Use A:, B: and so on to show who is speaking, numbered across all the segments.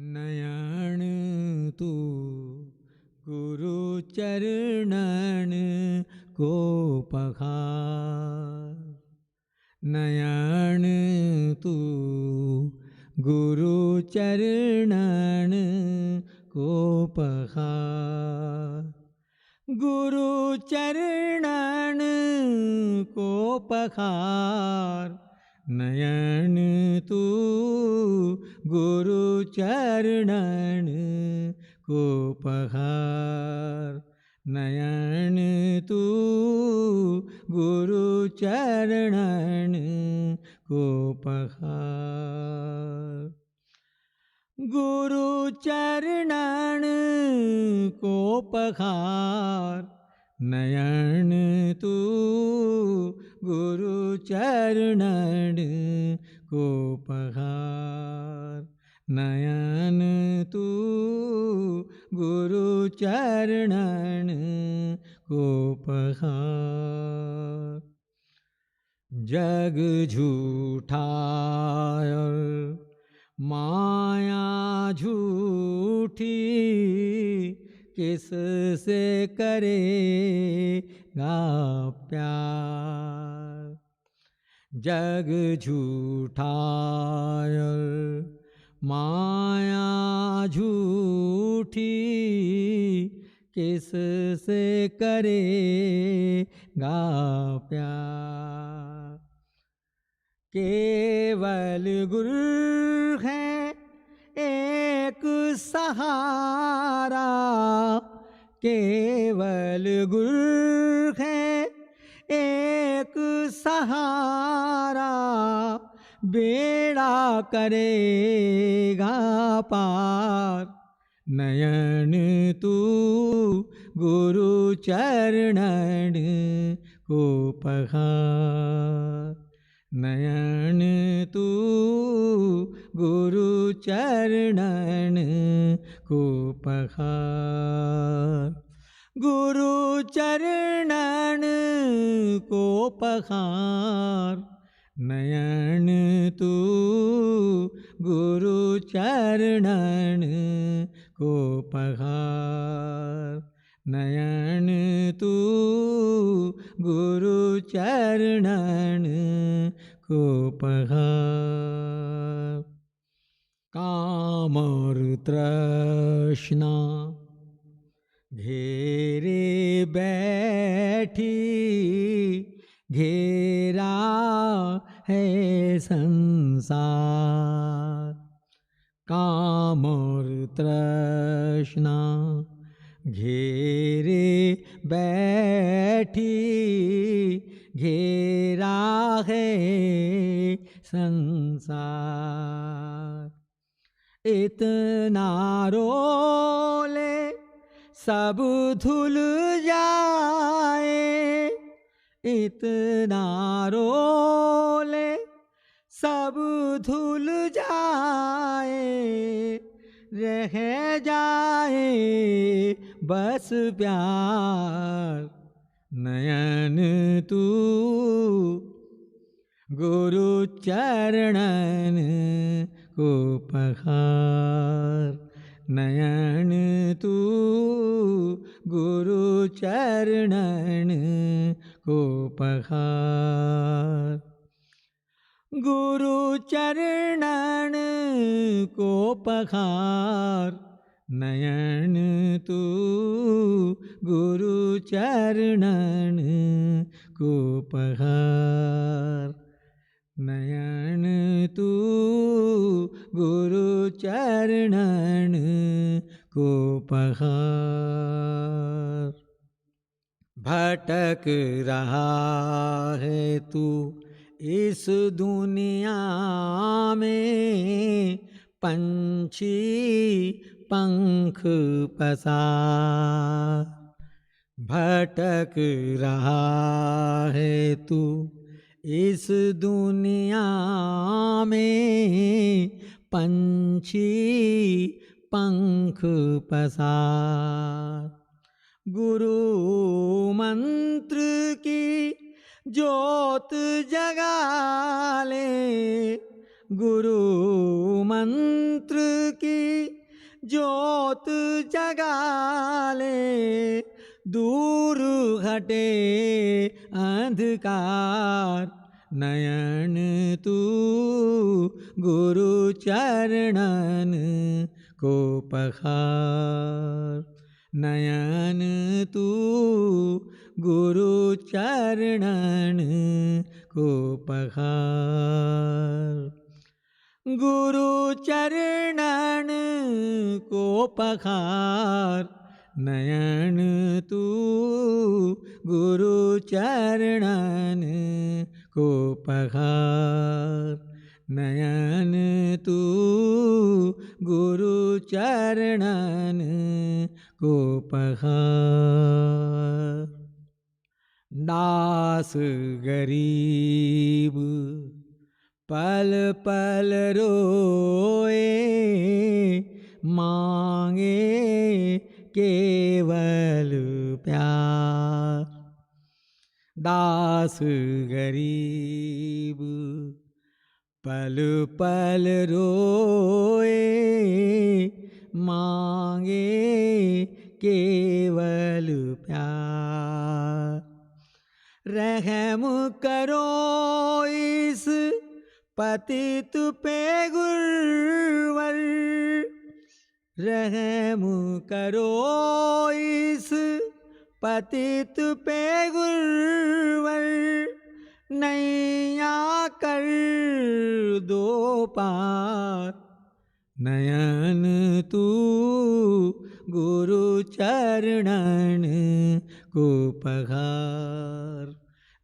A: नयन तू गुरु चरणन को पखार। नयन तू गुरु चरणन को पखार। गुरु चरणन को पखार। नयन तू गुरु चरणन को पखार। नयन तू गुरु चरणन को पखार। गुरु चरणन को पखार। नयन तू गुरु चरणन को पखार। नयन तू गुरु चरणन को पखार। जग झूठा और माया झूठी किस से करेगा प्यार। जग झूठा और माया झूठी किस से करेगा प्यार। केवल गुरु है एक सहारा। केवल गुरु है एक सहारा। बेड़ा करेगा पार। नयन तू गुरु चरणन को पखार। नयन तू गुरु चरणन को पखार। गुरु चरणन को पखार। नयन तू गुरु चरणन को पखार। नयन तू गुरु चरणन को पखार। काम और तृष्णा घेरे बैठी घेरा है संसार। काम और तृष्णा घेरे बैठी घेरा है संसार। इतना रोले सब धुल जाए। इतना रोले सब धुल जाए। रह जाए बस प्यार। नयन तू गुरु चरणन को पखार। नयन तू गुरु चरणन को पखार। गुरु चरणन को पखार। नयन तू गुरु चरणन को पखार। नयन तू गुरु चरणन को पखार। भटक रहा है तू इस दुनिया में पंछी पंख पसार। भटक रहा है तू इस दुनिया में पंछी पंख पसार। गुरु मंत्र की ज्योत जगा ले। गुरु मंत्र की ज्योत जगा ले, दूर हटे अंधकार, नयन तू गुरु चरणन को पखार, नयन तू गुरु चरणन को पखार, गुरु चरणन को पखार, नयन तू गुरु चरणन को पखार, नयन तू गुरु चरणन को पखार। दास गरीब पल पल रोए, मांगे केवल प्यार, दास गरीब पल पल रोए, मांगे केवल प्यार, रहम करो इस पतित पे गुरुवर, रहम करो इस पतित पे गुरुवर, नैया कर दो पार, नयन तू गुरु चरणन को पखार,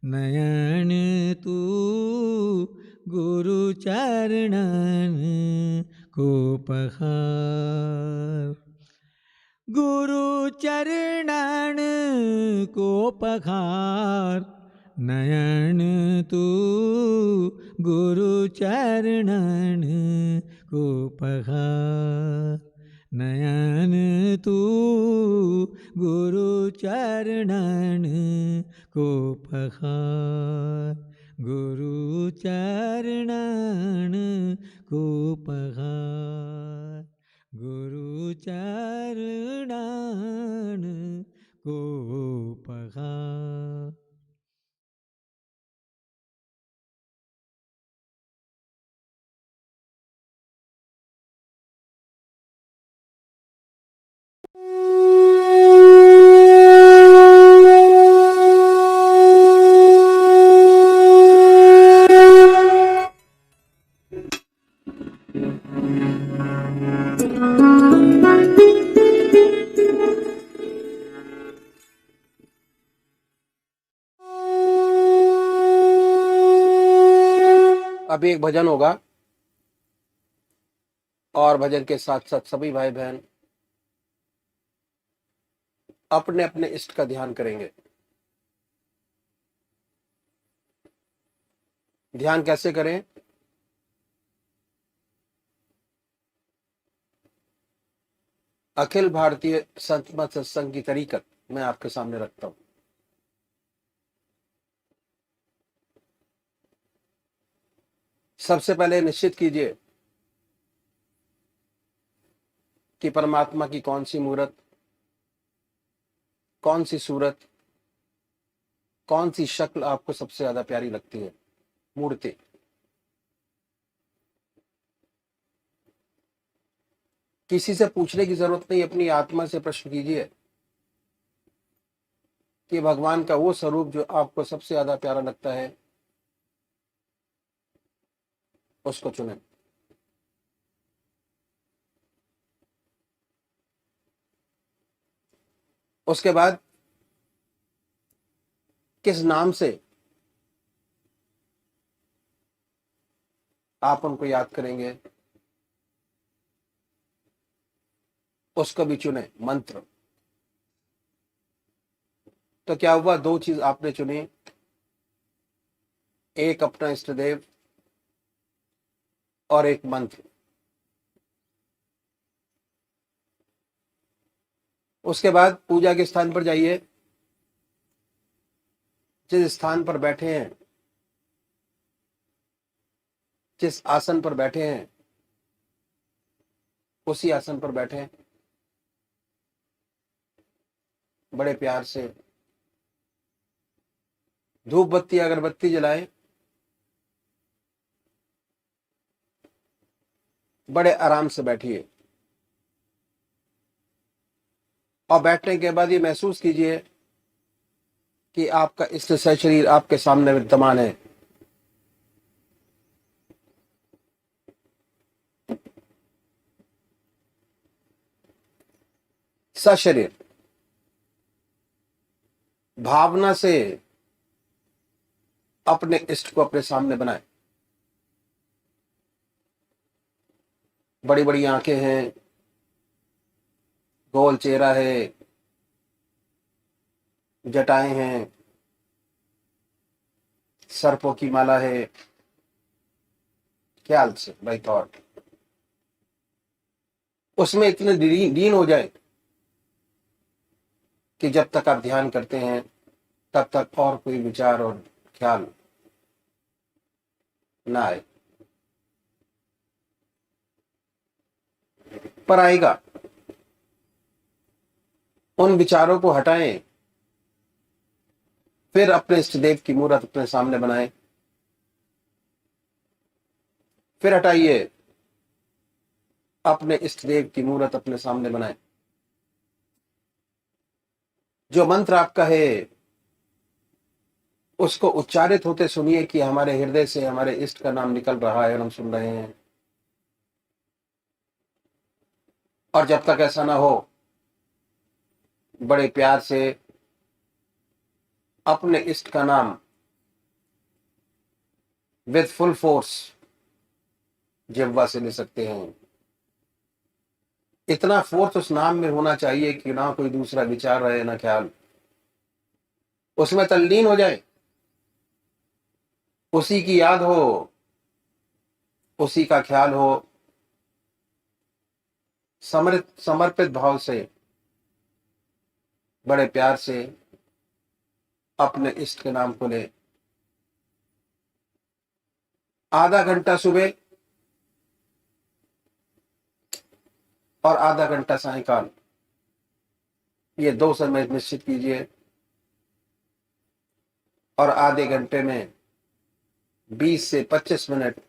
A: नयन तू गुरु चरणन को पखार, गुरु चरणन को पखार, नयन तू गुरु चरणन को पखार, नयन तू गुरु चरणन को पखार, गुरु चरणन को पखार, गुरु चरणन को पखार।
B: अभी एक भजन होगा और भजन के साथ साथ सभी भाई बहन अपने अपने इष्ट का ध्यान करेंगे। ध्यान कैसे करें? अखिल भारतीय संत मत सत्संग की तरीकत मैं आपके सामने रखता हूं। सबसे पहले निश्चित कीजिए कि परमात्मा की कौन सी मूर्त, कौन सी सूरत, कौन सी शक्ल आपको सबसे ज्यादा प्यारी लगती है। मूर्ति किसी से पूछने की जरूरत नहीं, अपनी आत्मा से प्रश्न कीजिए कि भगवान का वो स्वरूप जो आपको सबसे ज्यादा प्यारा लगता है उसको चुनें। उसके बाद किस नाम से आप उनको याद करेंगे उसको भी चुने। मंत्र तो क्या हुआ, दो चीज आपने चुनी, एक अपना इष्ट देव और एक मंत्र। उसके बाद पूजा के स्थान पर जाइए, जिस स्थान पर बैठे हैं जिस आसन पर बैठे हैं उसी आसन पर बैठे, बड़े प्यार से धूप बत्ती अगरबत्ती जलाएं, बड़े आराम से बैठिए और बैठने के बाद ये महसूस कीजिए कि आपका स्थिर शरीर आपके सामने विद्यमान है। सशरीर भावना से अपने इष्ट को अपने सामने बनाए। बड़ी बड़ी आंखें हैं, गोल चेहरा है, जटाएं हैं, सर्पों की माला है। ख्याल से बाई थॉट उसमें इतने लीन हो जाए कि जब तक आप ध्यान करते हैं तब तक और कोई विचार और ख्याल ना आए, पर आएगा। उन विचारों को हटाएं, फिर अपने इष्ट देव की मूर्त अपने सामने बनाएं, फिर हटाइए, अपने इष्ट देव की मूर्त अपने सामने बनाएं। जो मंत्र आपका है उसको उच्चारित होते सुनिए कि हमारे हृदय से हमारे इष्ट का नाम निकल रहा है और हम सुन रहे हैं। और जब तक ऐसा ना हो, बड़े प्यार से अपने इष्ट का नाम विद फुल फोर्स जिह्वा से ले सकते हैं। इतना फोर्स उस नाम में होना चाहिए कि ना कोई दूसरा विचार रहे ना ख्याल, उसमें तल्लीन हो जाए, उसी की याद हो, उसी का ख्याल हो। समर्पित भाव से बड़े प्यार से अपने इष्ट के नाम को ले। आधा घंटा सुबह और आधा घंटा सायंकाल, ये 2 समय निश्चित कीजिए और आधे घंटे में 20 से 25 मिनट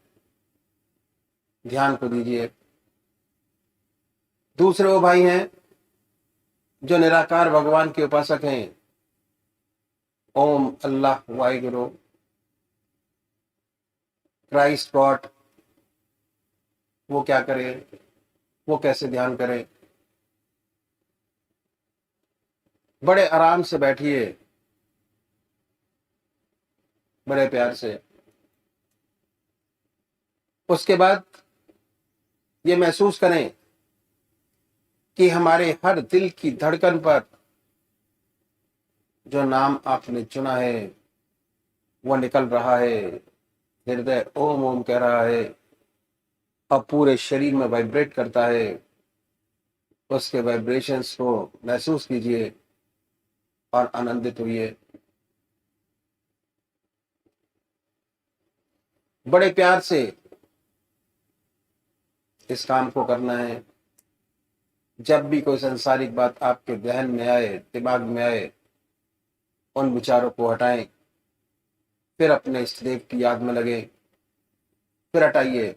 B: ध्यान को दीजिए। दूसरे वो भाई हैं जो निराकार भगवान के उपासक हैं, ओम अल्लाह वाहिगुरु क्राइस्ट गॉड, वो क्या करें, वो कैसे ध्यान करें। बड़े आराम से बैठिए, बड़े प्यार से। उसके बाद ये महसूस करें कि हमारे हर दिल की धड़कन पर जो नाम आपने चुना है वो निकल रहा है। हृदय ओम ओम कह रहा है, अब पूरे शरीर में वाइब्रेट करता है। उसके वाइब्रेशंस को महसूस कीजिए और आनंदित होइए। बड़े प्यार से इस काम को करना है। जब भी कोई सांसारिक बात आपके ध्यान में आए, दिमाग में आए, उन विचारों को हटाएं, फिर अपने इष्ट देव की याद में लगे, फिर हटाइए,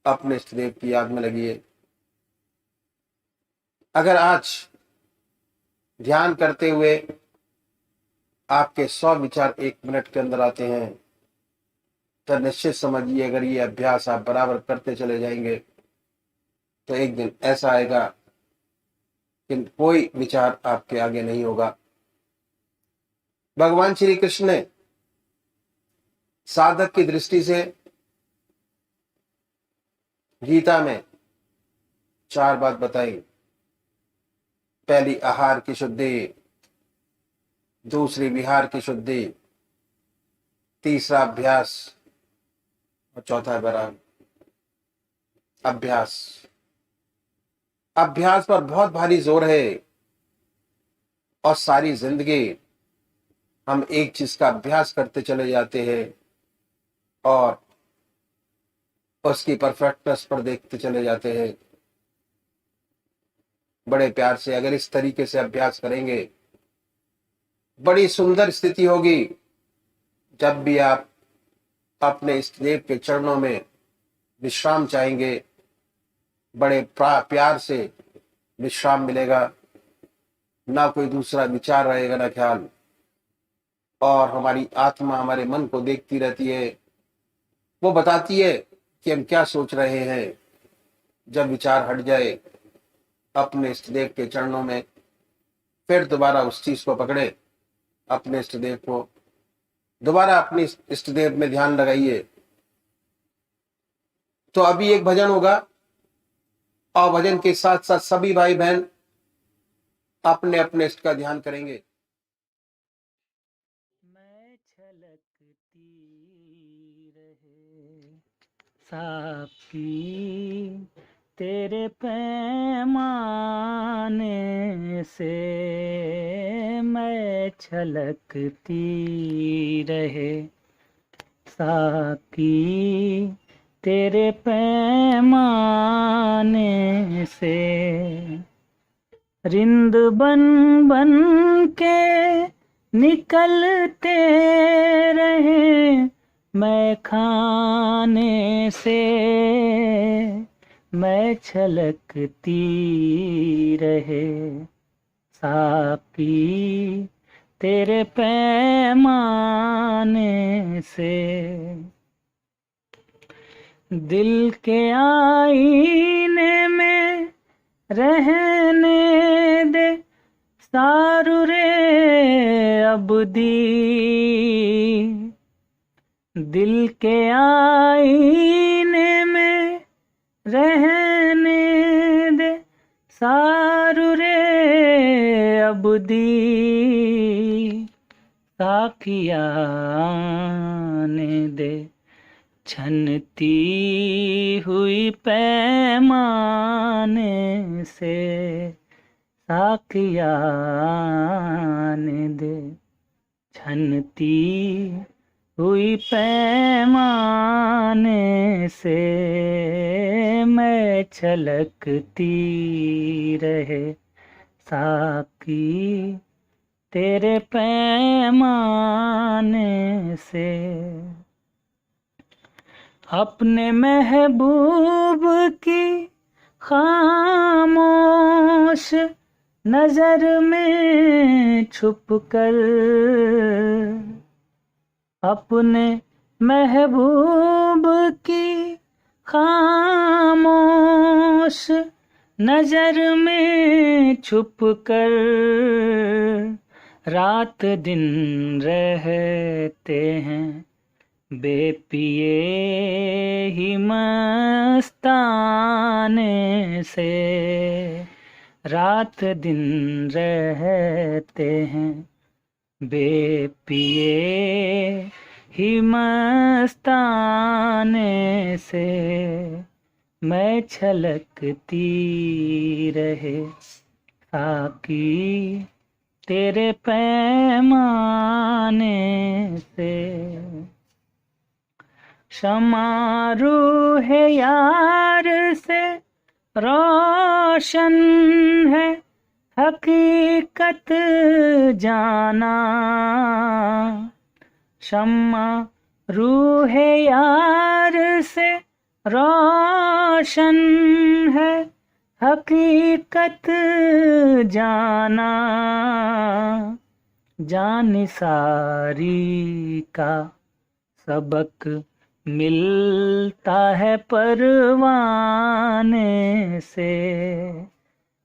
B: अपने इष्ट देव की याद में लगिए। अगर आज ध्यान करते हुए आपके 100 विचार 1 मिनट के अंदर आते हैं तो निश्चित समझिए, अगर ये अभ्यास आप बराबर करते चले जाएंगे तो एक दिन ऐसा आएगा कि कोई विचार आपके आगे नहीं होगा। भगवान श्री कृष्ण ने साधक की दृष्टि से गीता में 4 बात बताई। पहली आहार की शुद्धि, दूसरी विहार की शुद्धि, तीसरा अभ्यास और चौथा विराम। अभ्यास, अभ्यास पर बहुत भारी जोर है और सारी जिंदगी हम एक चीज का अभ्यास करते चले जाते हैं और उसकी परफेक्टनेस पर देखते चले जाते हैं बड़े प्यार से। अगर इस तरीके से अभ्यास करेंगे बड़ी सुंदर स्थिति होगी। जब भी आप अपने इष्ट देव के चरणों में विश्राम चाहेंगे बड़े प्यार से विश्राम मिलेगा, ना कोई दूसरा विचार रहेगा ना ख्याल, और हमारी आत्मा हमारे मन को देखती रहती है, वो बताती है कि हम क्या सोच रहे हैं। जब विचार हट जाए अपने इष्ट देव के चरणों में फिर दोबारा उस चीज को पकड़े, अपने इष्ट देव को दोबारा अपने इष्ट देव में ध्यान लगाइए। तो अभी एक भजन होगा और भजन के साथ साथ सभी भाई बहन अपने अपने इष्ट का ध्यान करेंगे।
C: मैं छलकती रहे साकी तेरे पैमाने से, मैं छलकती रहे साकी तेरे पैमाने से। रिंद बन बन के निकलते रहे मैं खाने से, मैं छलकती रहे साकी तेरे पैमाने से। दिल के आईने में रहने दे सारू रे अबदी, दिल के आईने में रहने दे सारू रे अबदी, साखिया आने दे छनती हुई पैमाने से, साखिया आने दे छनती हुई पैमाने से, मैं छलकती रहे साकी तेरे पैमाने से। अपने महबूब की खामोश नजर में छुप कर, अपने महबूब की खामोश नजर में छुप कर, रात दिन रहते हैं बेपिए ही मस्ताने से, रात दिन रहते हैं बेपिए ही मस्ताने से, मैं छलकती रहे साकी तेरे पैमाने से। शमारू है यार से रोशन है हकीकत जाना, शम्मा रूह यार से रोशन है हकीकत जाना, जान सारी का सबक मिलता है परवाने से,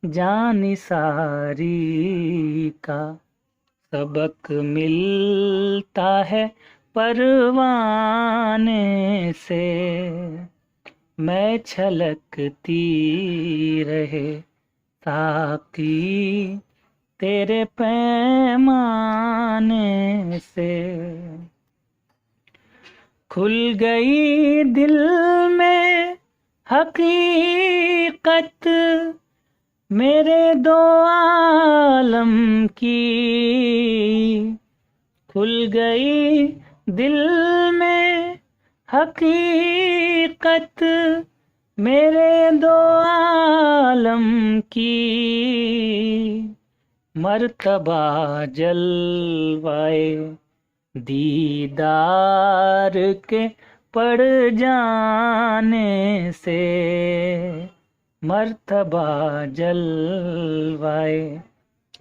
C: जान सारी का सबक मिलता है परवाने से, मैं छलकती रहे साकी तेरे पैमाने से। खुल गई दिल में हकीकत मेरे दो आलम की, खुल गई दिल में हकीकत मेरे दो आलम की, मर्तबा जलवाए दीदार के पड़ जाने से, मर्तबा जलवाए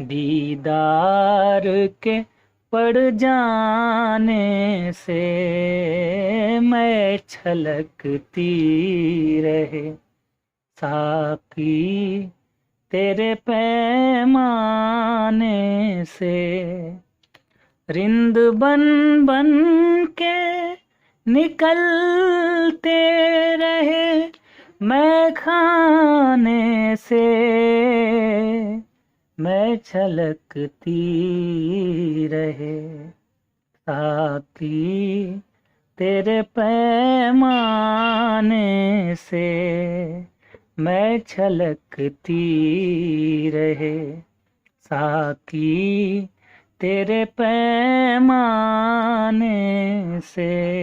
C: दीदार के पड़ जाने से, मैं छलकती रहे साकी तेरे पैमाने से। रिंद बन बन के निकलते रहे मैं खाने से, मैं छलकती रहे साकी तेरे पैमाने से, मैं छलकती रहे साकी तेरे पैमाने से।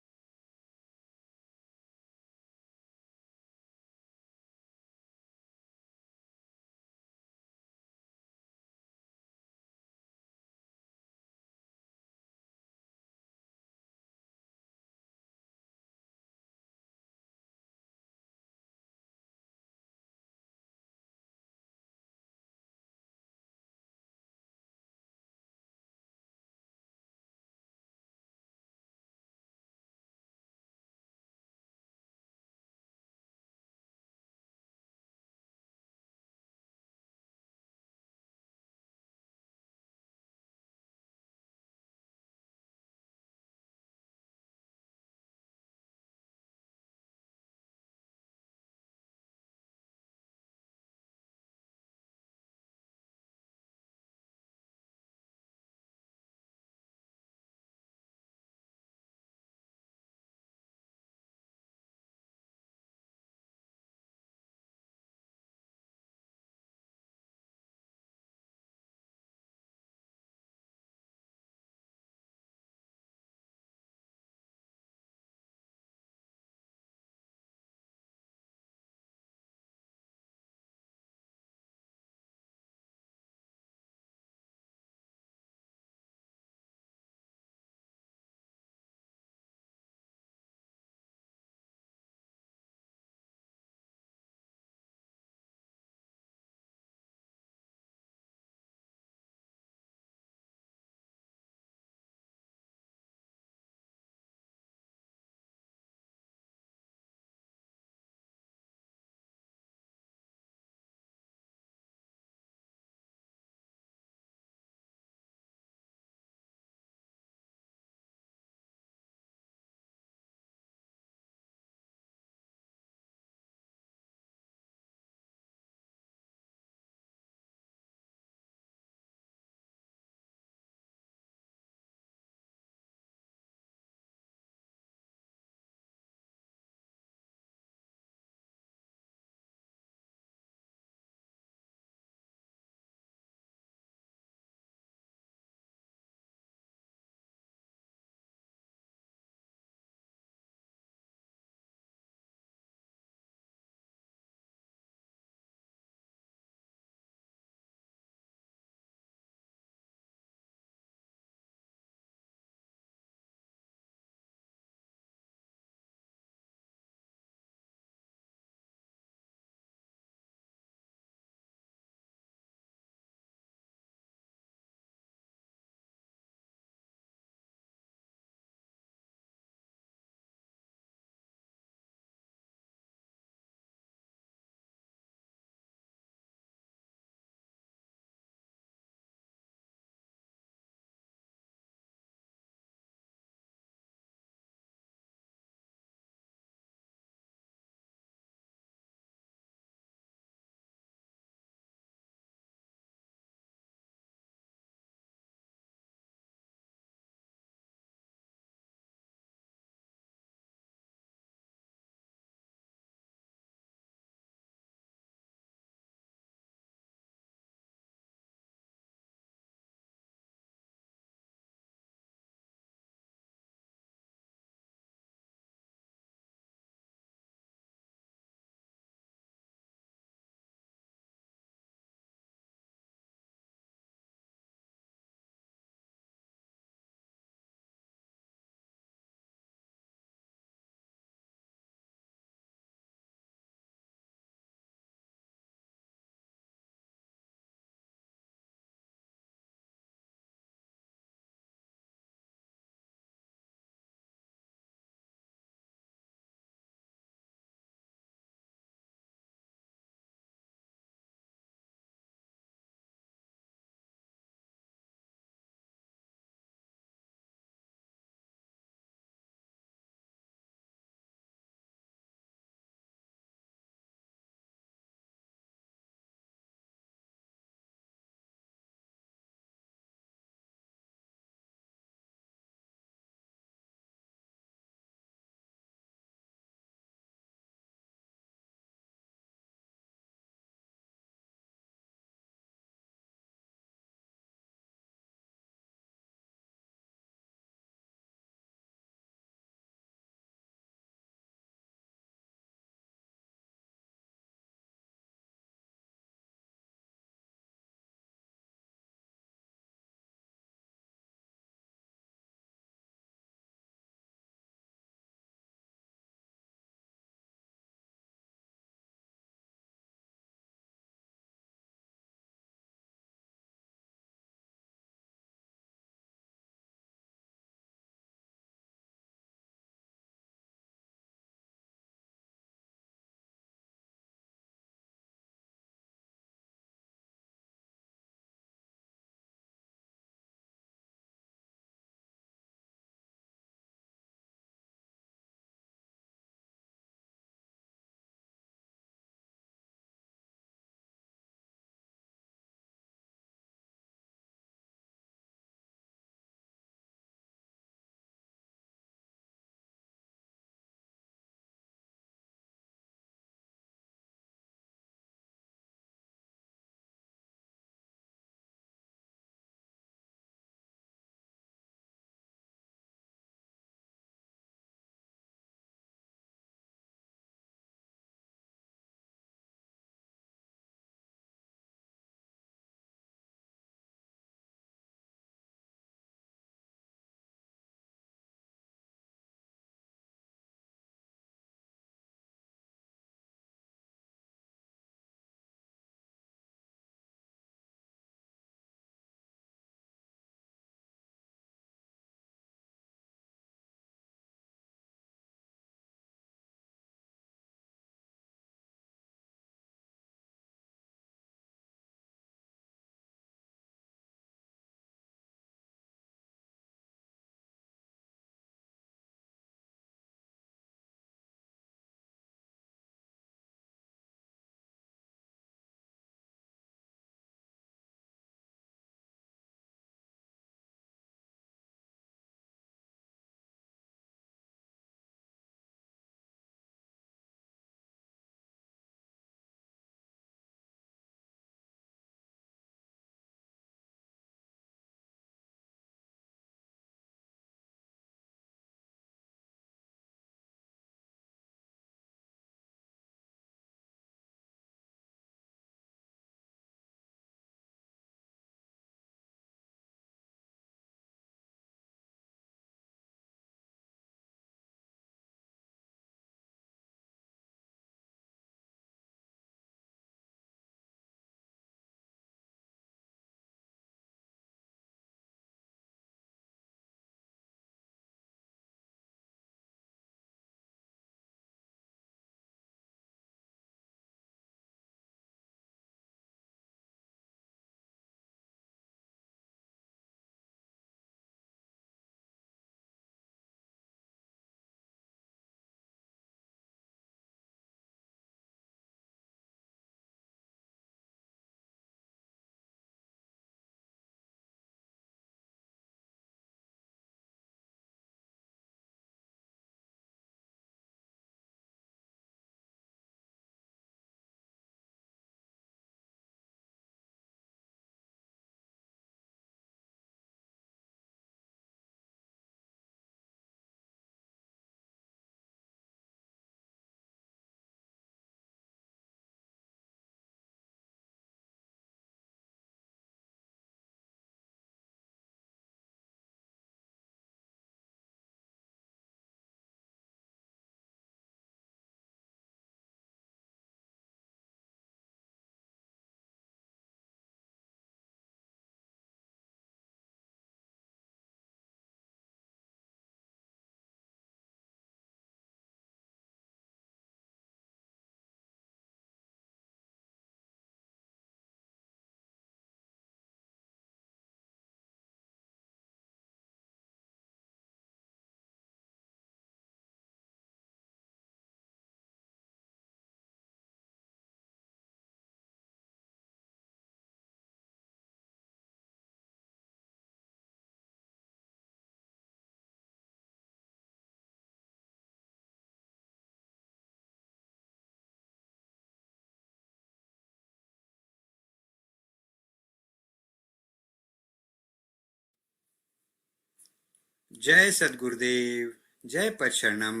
D: जय सद्गुरुदेव, जय पदशरणम।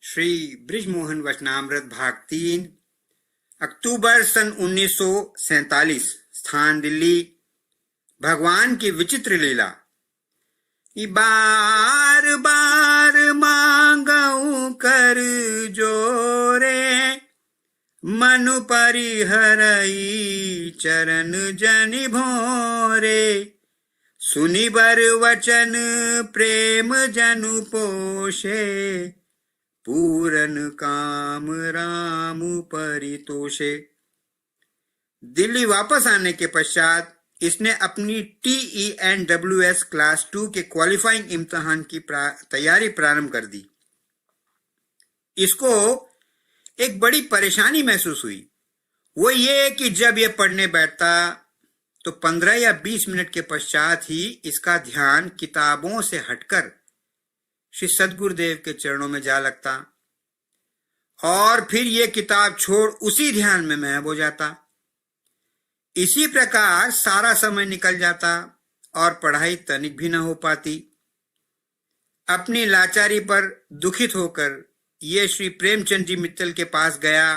D: श्री बृजमोहन वचनामृत भाग 3, अक्टूबर सन 1947, स्थान दिल्ली। भगवान की विचित्र लीला। बार बार मांगऊ कर जोरे, मनु परिहरई चरण जनि भोरे। सुनि बर वचन प्रेम जनु पोषे, पूरन काम राम परितोषे। दिल्ली वापस आने के पश्चात इसने अपनी TENWS क्लास 2 के क्वालिफाइंग इम्तिहान की तैयारी प्रारंभ कर दी। इसको एक बड़ी परेशानी महसूस हुई। वो ये कि जब ये पढ़ने बैठता तो 15 या 20 मिनट के पश्चात ही इसका ध्यान किताबों से हटकर श्री सद्गुरुदेव के चरणों में जा लगता और फिर ये किताब छोड़ उसी ध्यान में महव हो जाता। इसी प्रकार सारा समय निकल जाता और पढ़ाई तनिक भी न हो पाती। अपनी लाचारी पर दुखित होकर ये श्री प्रेमचंद जी मित्तल के पास गया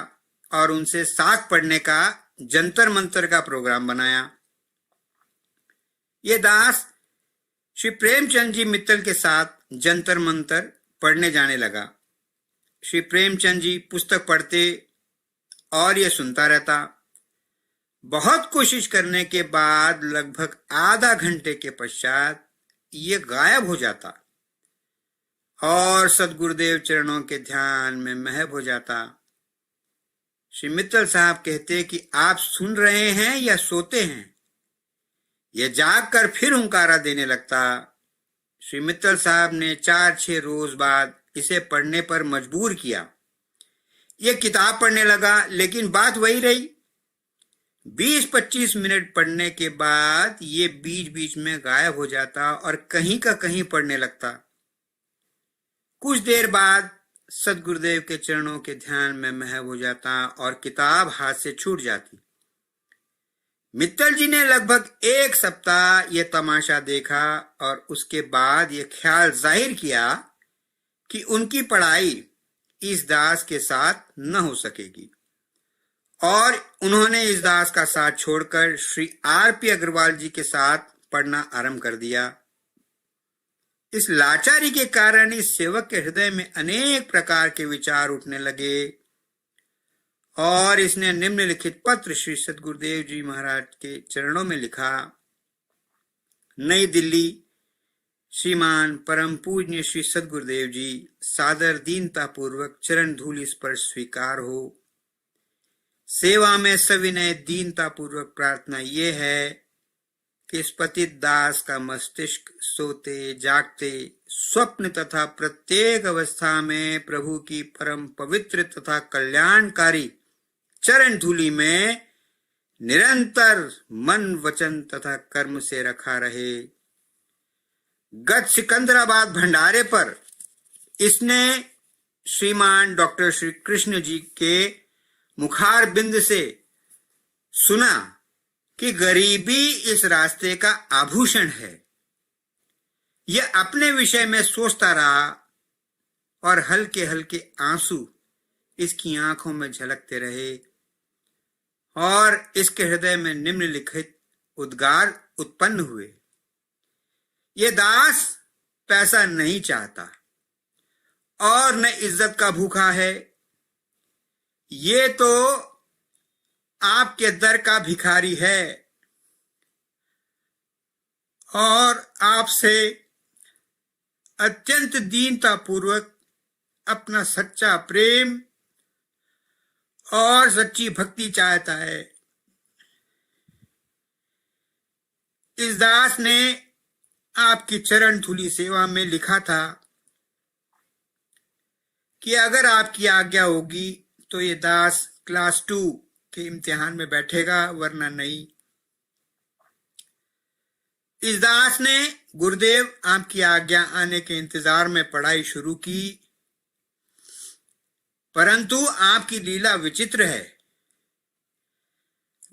D: और उनसे साख पढ़ने का जंतर मंतर का प्रोग्राम बनाया। ये दास श्री प्रेमचंद जी मित्तल के साथ जंतर मंतर पढ़ने जाने लगा। श्री प्रेमचंद जी पुस्तक पढ़ते और ये सुनता रहता। बहुत कोशिश करने के बाद लगभग आधा घंटे के पश्चात ये गायब हो जाता और सद्गुरुदेव चरणों के ध्यान में महव हो जाता। श्री मित्तल साहब कहते कि आप सुन रहे हैं या सोते हैं। यह जागकर फिर हुंकारा देने लगता। श्री मित्तल साहब ने 4-6 रोज बाद इसे पढ़ने पर मजबूर किया। यह किताब पढ़ने लगा, लेकिन बात वही रही। 20-25 मिनट पढ़ने के बाद ये बीच बीच में गायब हो जाता और कहीं का कहीं पढ़ने लगता। कुछ देर बाद सद्गुरुदेव के चरणों के ध्यान में महव हो जाता और किताब हाथ से छूट जाती। मित्तल जी ने लगभग 1 सप्ताह यह तमाशा देखा और उसके बाद यह ख्याल जाहिर किया कि उनकी पढ़ाई इस दास के साथ न हो सकेगी और उन्होंने इस दास का साथ छोड़कर श्री RP अग्रवाल जी के साथ पढ़ना आरंभ कर दिया। इस लाचारी के कारण इस सेवक के हृदय में अनेक प्रकार के विचार उठने लगे और इसने निम्नलिखित पत्र श्री सद्गुरुदेव जी महाराज के चरणों में लिखा। नई दिल्ली, श्रीमान परम पूज्य श्री सद्गुरुदेव जी, सादर दीनता पूर्वक चरण धूलि स्पर्श स्वीकार हो। सेवा में सविनय दीनता पूर्वक प्रार्थना ये है कि इस पतित दास का मस्तिष्क सोते जागते स्वप्न तथा प्रत्येक अवस्था में प्रभु की परम पवित्र तथा कल्याणकारी चरण धूलि में निरंतर मन वचन तथा कर्म से रखा रहे। गत सिकंदराबाद भंडारे पर इसने श्रीमान डॉक्टर श्री कृष्ण जी के मुखार बिंद से सुना कि गरीबी इस रास्ते का आभूषण है। यह अपने विषय में सोचता रहा और हल्के हल्के आंसू इसकी आंखों में झलकते रहे और इसके हृदय में निम्नलिखित उद्गार उत्पन्न हुए। ये दास पैसा नहीं चाहता और न इज्जत का भूखा है। ये तो आपके दर का भिखारी है और आपसे अत्यंत दीनता पूर्वक अपना सच्चा प्रेम और सच्ची भक्ति चाहता है। इस दास ने आपकी चरण धूलि सेवा में लिखा था कि अगर आपकी आज्ञा होगी तो ये दास क्लास 2 के इम्तिहान में बैठेगा, वरना नहीं। इस दास ने गुरुदेव आपकी आज्ञा आने के इंतजार में पढ़ाई शुरू की, परंतु आपकी लीला विचित्र है।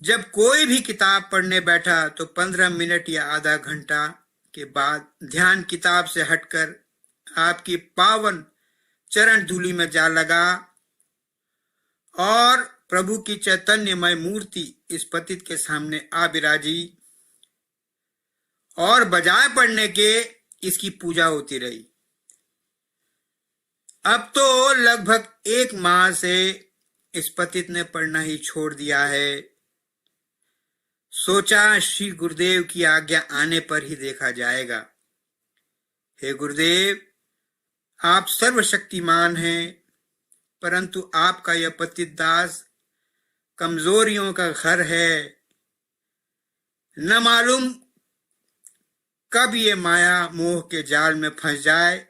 D: जब कोई भी किताब पढ़ने बैठा तो 15 मिनट या आधा घंटा के बाद ध्यान किताब से हटकर आपकी पावन चरण धूलि में जा लगा और प्रभु की चैतन्यमय मूर्ति इस पतित के सामने आ विराजी और बजाय पढ़ने के इसकी पूजा होती रही। अब तो लगभग 1 माह से इस पतित ने पढ़ना ही छोड़ दिया है। सोचा श्री गुरुदेव की आज्ञा आने पर ही देखा जाएगा। हे गुरुदेव, आप सर्वशक्तिमान हैं, परंतु आपका यह पतित दास कमजोरियों का घर है। न मालूम कब ये माया मोह के जाल में फंस जाए।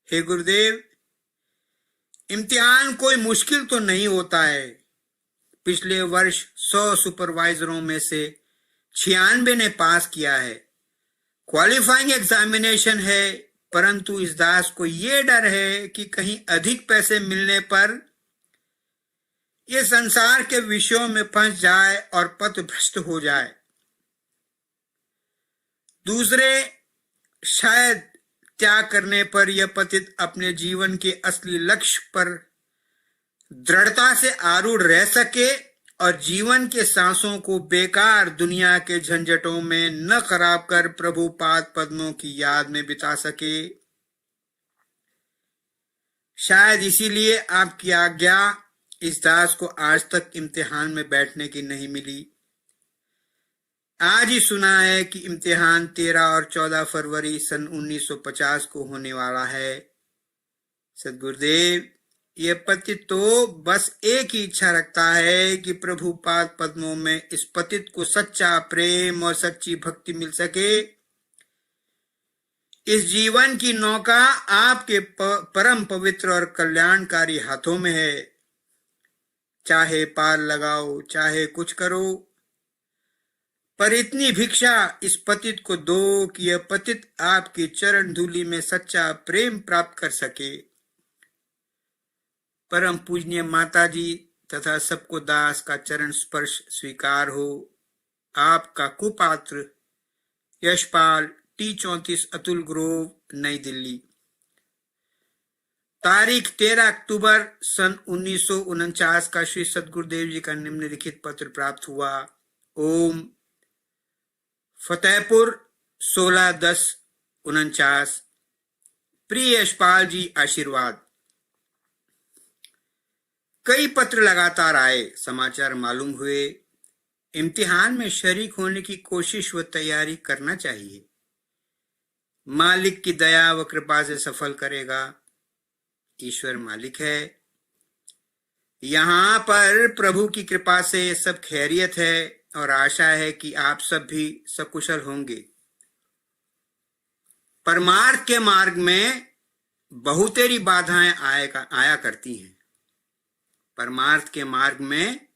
D: हे गुरुदेव, इम्तिहान कोई मुश्किल तो नहीं होता है। पिछले वर्ष 100 सुपरवाइजरों में से 96 ने पास किया है। क्वालिफाइंग एग्जामिनेशन है, परंतु इस दास को ये डर है कि कहीं अधिक पैसे मिलने पर ये संसार के विषयों में फंस जाए और पथभ्रष्ट हो जाए। दूसरे शायद त्याग करने पर यह पतित अपने जीवन के असली लक्ष्य पर दृढ़ता से आरूढ़ रह सके और जीवन के सांसों को बेकार दुनिया के झंझटों में न खराब कर प्रभु पाद पद्मों की याद में बिता सके। शायद इसीलिए आपकी आज्ञा इस दास को आज तक इम्तिहान में बैठने की नहीं मिली। आज ही सुना है कि इम्तिहान 13 और 14 फरवरी सन 1950 को होने वाला है। सद्गुरुदेव, ये पतित तो बस एक ही इच्छा रखता है कि प्रभु पाद पद्मों में इस पतित को सच्चा प्रेम और सच्ची भक्ति मिल सके। इस जीवन की नौका आपके परम पवित्र और कल्याणकारी हाथों में है। चाहे पार लगाओ, चाहे कुछ करो, पर इतनी भिक्षा इस पतित को दो कि यह पतित आपकी चरण धूलि में सच्चा प्रेम प्राप्त कर सके। परम पूजनीय माता जी तथा सबको दास का चरण स्पर्श स्वीकार हो। आपका कुपात्र यशपाल, T34 अतुल ग्रोव, नई दिल्ली। तारीख 13 अक्टूबर सन 1949 का श्री सद्गुरुदेव जी का निम्नलिखित पत्र प्राप्त हुआ। ओम फतेहपुर 16/10/49। प्रिय यशपाल जी, आशीर्वाद। कई पत्र लगातार आए, समाचार मालूम हुए। इम्तिहान में शरीक होने की कोशिश व तैयारी करना चाहिए। मालिक की दया व कृपा से सफल करेगा। ईश्वर मालिक है। यहाँ पर प्रभु की कृपा से सब खैरियत है और आशा है कि आप सब भी सकुशल होंगे। परमार्थ के मार्ग में बहुतेरी बाधाएं आया करती हैं। परमार्थ के मार्ग में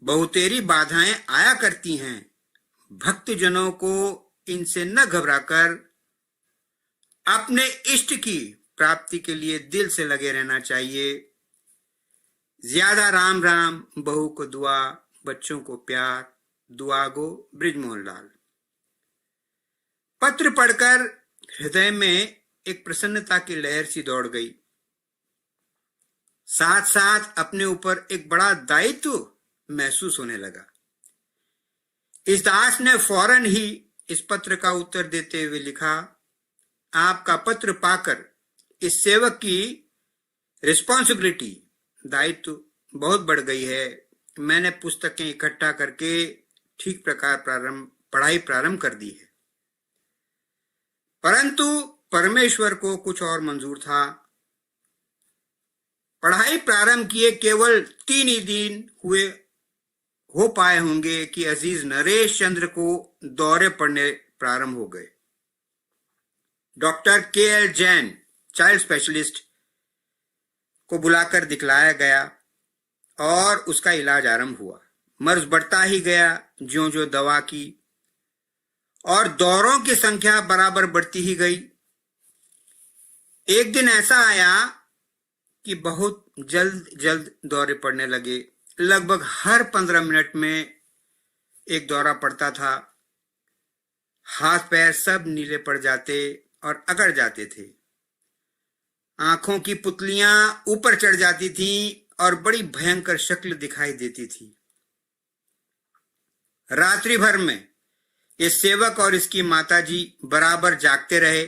D: बहुतेरी बाधाएं आया करती हैं। भक्तजनों को इनसे न घबराकर अपने इष्ट की प्राप्ति के लिए दिल से लगे रहना चाहिए। ज्यादा राम राम, बहू को दुआ, बच्चों को प्यार। दुआ गो, ब्रिजमोहन लाल। पत्र पढ़कर हृदय में एक प्रसन्नता की लहर सी दौड़ गई। साथ साथ अपने ऊपर एक बड़ा दायित्व महसूस होने लगा। इस दास ने फौरन ही इस पत्र का उत्तर देते हुए लिखा, आपका पत्र पाकर इस सेवक की रिस्पॉन्सिबिलिटी, दायित्व बहुत बढ़ गई है। मैंने पुस्तकें इकट्ठा करके ठीक प्रकार पढ़ाई प्रारंभ कर दी है। परंतु परमेश्वर को कुछ और मंजूर था। पढ़ाई प्रारंभ किए केवल 3 ही दिन हो पाए होंगे कि अजीज नरेश चंद्र को दौरे पड़ने प्रारंभ हो गए। Doctor KL Jain, child specialist, को बुलाकर दिखलाया गया और उसका इलाज आरंभ हुआ। मर्ज बढ़ता ही गया ज्यों ज्यों दवा की, और दौरों की संख्या बराबर बढ़ती ही गई। एक दिन ऐसा आया कि बहुत जल्द दौरे पड़ने लगे। लगभग हर 15 मिनट में एक दौरा पड़ता था। हाथ पैर सब नीले पड़ जाते और अकड़ जाते थे। आंखों की पुतलियां ऊपर चढ़ जाती थीं और बड़ी भयंकर शक्ल दिखाई देती थी। रात्रि भर में ये सेवक और इसकी माताजी बराबर जागते रहे।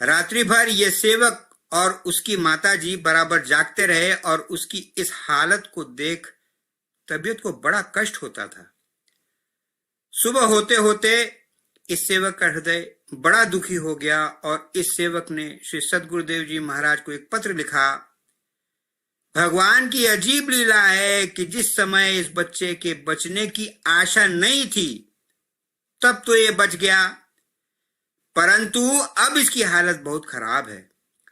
D: रात्रि भर ये सेवक और उसकी माताजी बराबर जागते रहे और उसकी इस हालत को देख तबीयत को बड़ा कष्ट होता था। सुबह होते होते इस सेवक का हृदय बड़ा दुखी हो गया और इस सेवक ने श्री सद्गुरुदेव जी महाराज को एक पत्र लिखा। भगवान की अजीब लीला है कि जिस समय इस बच्चे के बचने की आशा नहीं थी तब तो ये बच गया, परंतु अब इसकी हालत बहुत खराब है।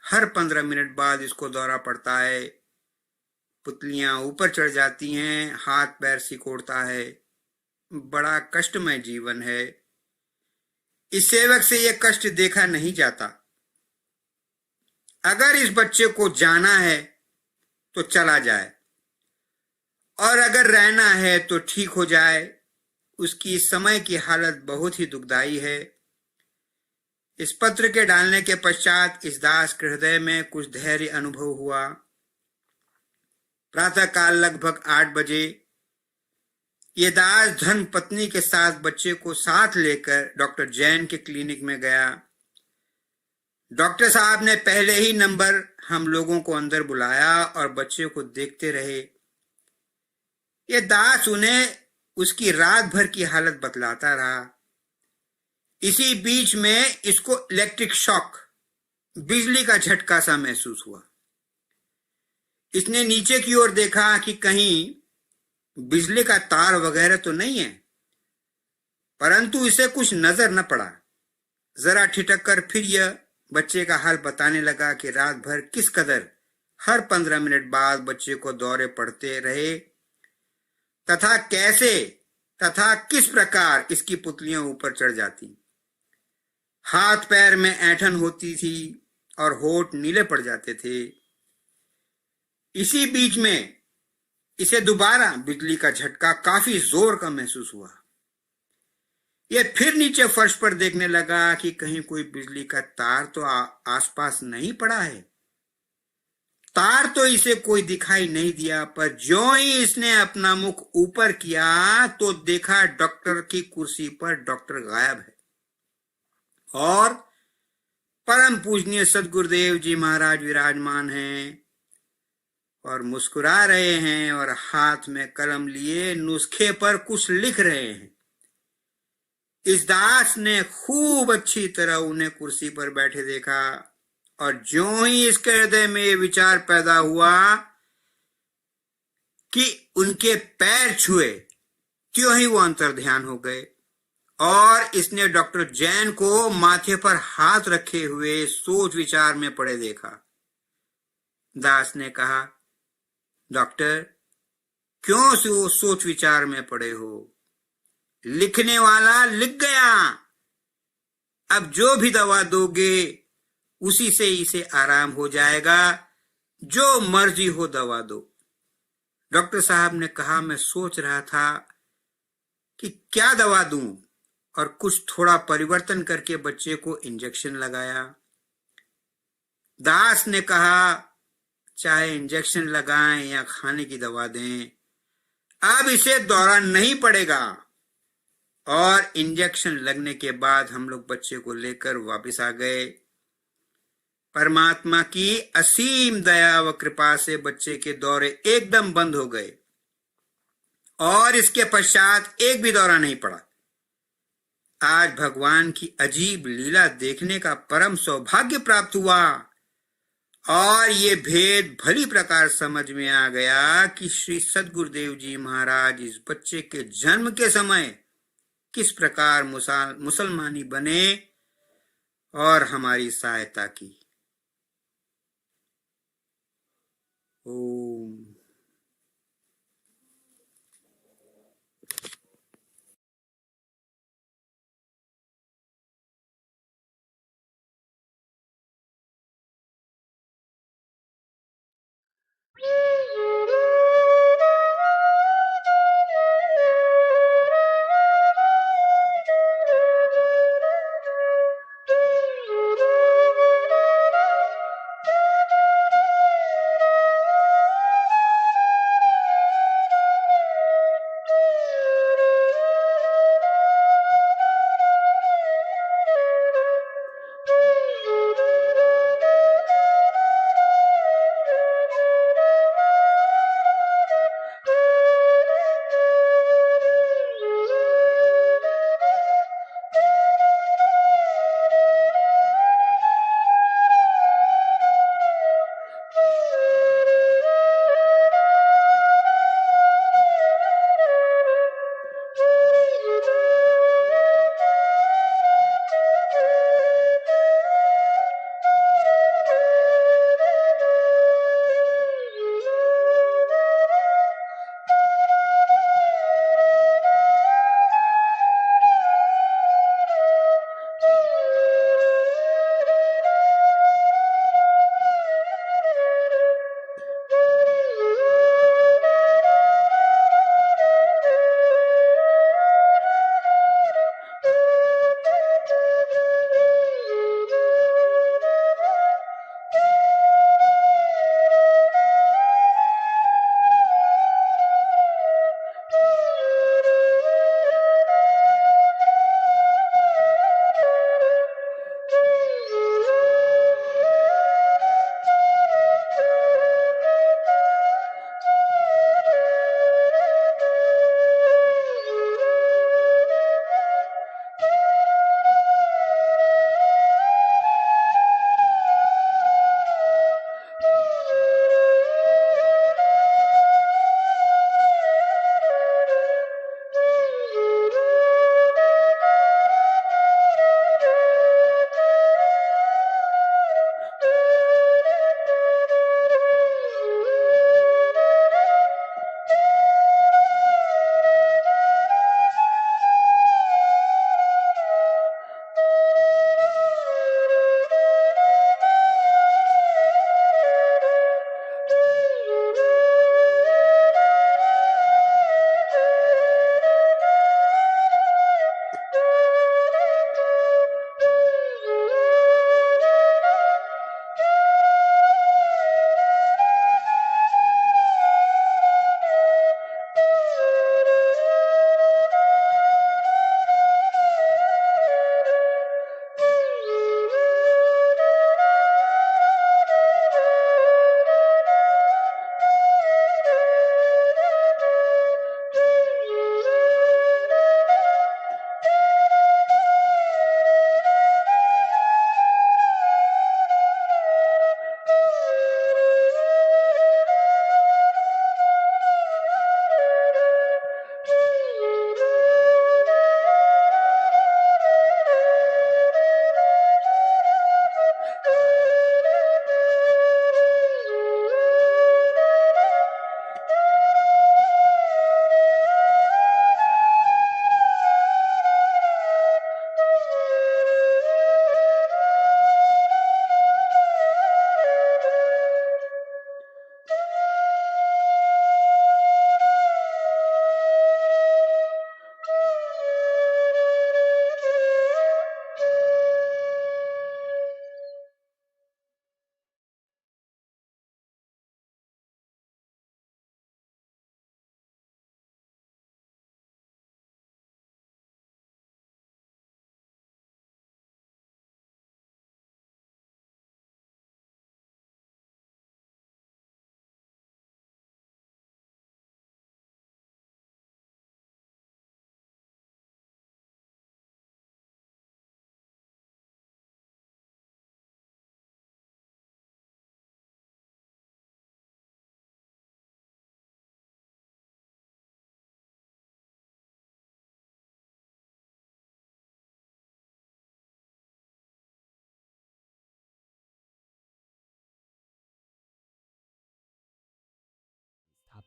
D: हर 15 मिनट बाद इसको दौरा पड़ता है, पुतलियां ऊपर चढ़ जाती हैं, हाथ पैर सिकोड़ता है। बड़ा कष्टमय जीवन है। इस सेवक से यह कष्ट देखा नहीं जाता। अगर इस बच्चे को जाना है तो चला जाए और अगर रहना है तो ठीक हो जाए। उसकी इस समय की हालत बहुत ही दुखदाई है। इस पत्र के डालने के पश्चात इस दास के हृदय में कुछ धैर्य अनुभव हुआ। प्रातःकाल लगभग 8 बजे ये दास धर्म पत्नी के साथ बच्चे को साथ लेकर डॉक्टर जैन के क्लिनिक में गया। डॉक्टर साहब ने पहले ही नंबर हम लोगों को अंदर बुलाया और बच्चे को देखते रहे। ये दास उन्हें उसकी रात भर की हालत बतलाता रहा। इसी बीच में इसको इलेक्ट्रिक शॉक, बिजली का झटका सा महसूस हुआ। इसने नीचे की ओर देखा कि कहीं बिजली का तार वगैरह तो नहीं है, परंतु इसे कुछ नजर न पड़ा। जरा ठिठक कर फिर यह बच्चे का हाल बताने लगा कि रात भर किस कदर हर 15 मिनट बाद बच्चे को दौरे पड़ते रहे तथा कैसे तथा किस प्रकार इसकी पुतलियां ऊपर चढ़ जाती, हाथ पैर में ऐंठन होती थी और होठ नीले पड़ जाते थे। इसी बीच में इसे दोबारा बिजली का झटका काफी जोर का महसूस हुआ। यह फिर नीचे फर्श पर देखने लगा कि कहीं कोई बिजली का तार तो आसपास नहीं पड़ा है। तार तो इसे कोई दिखाई नहीं दिया, पर ज्यों ही इसने अपना मुख ऊपर किया तो देखा डॉक्टर की कुर्सी पर डॉक्टर गायब है और परम पूजनीय सद्गुरुदेव जी महाराज विराजमान हैं और मुस्कुरा रहे हैं और हाथ में कलम लिए नुस्खे पर कुछ लिख रहे हैं। इस दास ने खूब अच्छी तरह उन्हें कुर्सी पर बैठे देखा और ज्यों ही इसके हृदय में ये विचार पैदा हुआ कि उनके पैर छुए, त्यों ही वो अंतर्ध्यान हो गए और इसने डॉक्टर जैन को माथे पर हाथ रखे हुए सोच विचार में पड़े देखा। दास ने कहा, डॉक्टर, क्यों सोच विचार में पड़े हो? लिखने वाला लिख गया, अब जो भी दवा दोगे उसी से इसे आराम हो जाएगा, जो मर्जी हो दवा दो। डॉक्टर साहब ने कहा, मैं सोच रहा था कि क्या दवा दूं और कुछ थोड़ा परिवर्तन करके बच्चे को इंजेक्शन लगाया। दास ने कहा, चाहे इंजेक्शन लगाएं या खाने की दवा दें, अब इसे दौरा नहीं पड़ेगा। और इंजेक्शन लगने के बाद हम लोग बच्चे को लेकर वापस आ गए। परमात्मा की असीम दया व कृपा से बच्चे के दौरे एकदम बंद हो गए और इसके पश्चात एक भी दौरा नहीं पड़ा। आज भगवान की अजीब लीला देखने का परम सौभाग्य प्राप्त हुआ और ये भेद भली प्रकार समझ में आ गया कि श्री सद्गुरुदेव जी महाराज इस बच्चे के जन्म के समय किस प्रकार मुसलमानी बने और हमारी सहायता की। ओम।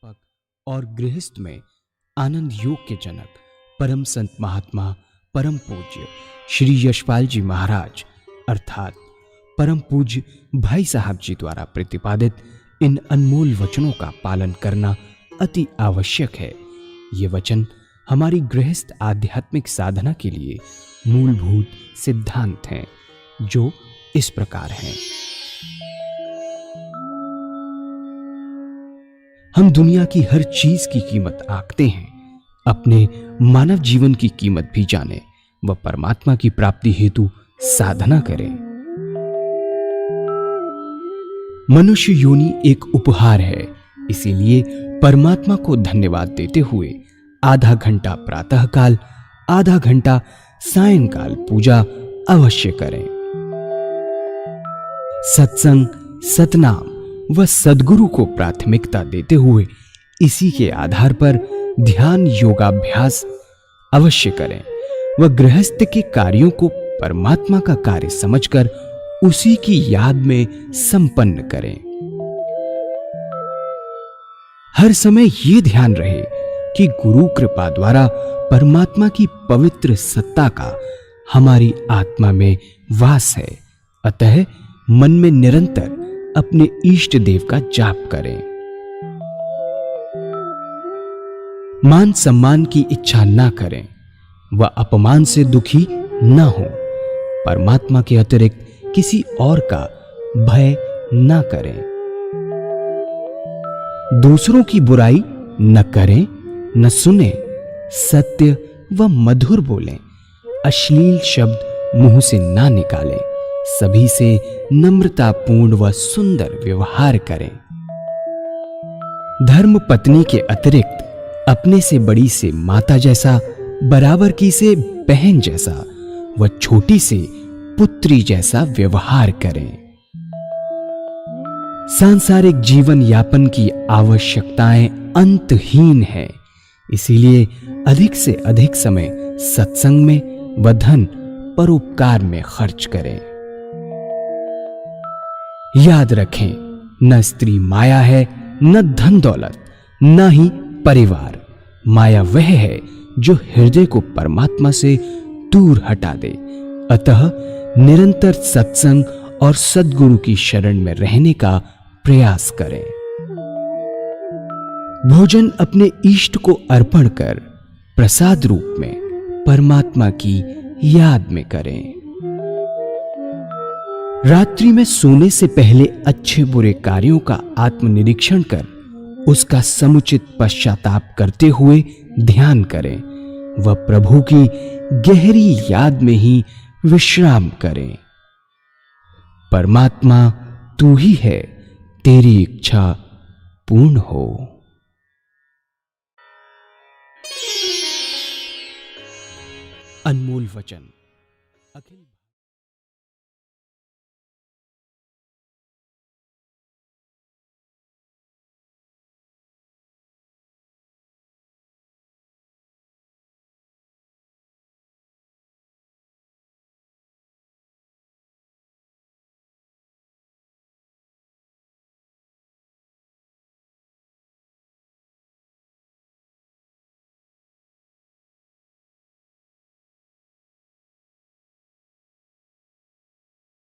E: संस्थापक और गृहस्थ में आनंद योग के जनक परम संत महात्मा परम पूज्य श्री यशपाल जी महाराज अर्थात परम पूज्य भाई साहब जी द्वारा प्रतिपादित इन अनमोल वचनों का पालन करना अति आवश्यक है। ये वचन हमारी गृहस्थ आध्यात्मिक साधना के लिए मूलभूत सिद्धांत हैं, जो इस प्रकार हैं। हम दुनिया की हर चीज की कीमत आंकते हैं, अपने मानव जीवन की कीमत भी जाने व परमात्मा की प्राप्ति हेतु साधना करें। मनुष्य योनि एक उपहार है, इसीलिए परमात्मा को धन्यवाद देते हुए आधा घंटा प्रातःकाल, आधा घंटा सायंकाल पूजा अवश्य करें। सत्संग, सतनाम व सद्गुरु को प्राथमिकता देते हुए इसी के आधार पर ध्यान योगाभ्यास अवश्य करें व गृहस्थ के कार्यों को परमात्मा का कार्य समझकर उसी की याद में संपन्न करें। हर समय ये ध्यान रहे कि गुरु कृपा द्वारा परमात्मा की पवित्र सत्ता का हमारी आत्मा में वास है, अतः मन में निरंतर अपने इष्ट देव का जाप करें। मान सम्मान की इच्छा ना करें व अपमान से दुखी न हो। परमात्मा के अतिरिक्त किसी और का भय न करें। दूसरों की बुराई न करें, न सुने, सत्य व मधुर बोलें, अश्लील शब्द मुंह से ना निकालें, सभी से नम्रतापूर्ण व सुंदर व्यवहार करें। धर्म पत्नी के अतिरिक्त अपने से बड़ी से माता जैसा, बराबर की से बहन जैसा व छोटी से पुत्री जैसा व्यवहार करें। सांसारिक जीवन यापन की आवश्यकताएं अंतहीन है, इसीलिए अधिक से अधिक समय सत्संग में व धन परोपकार में खर्च करें। याद रखें, न स्त्री माया है, न धन दौलत, न ही परिवार। माया वह है जो हृदय को परमात्मा से दूर हटा दे। अतः निरंतर सत्संग और सद्गुरु की शरण में रहने का प्रयास करें। भोजन अपने इष्ट को अर्पण कर प्रसाद रूप में परमात्मा की याद में करें। रात्रि में सोने से पहले अच्छे बुरे कार्यों का आत्मनिरीक्षण कर उसका समुचित पश्चाताप करते हुए ध्यान करें व प्रभु की गहरी याद में ही विश्राम करें। परमात्मा तू ही है, तेरी इच्छा पूर्ण हो। अनमोल वचन अखिल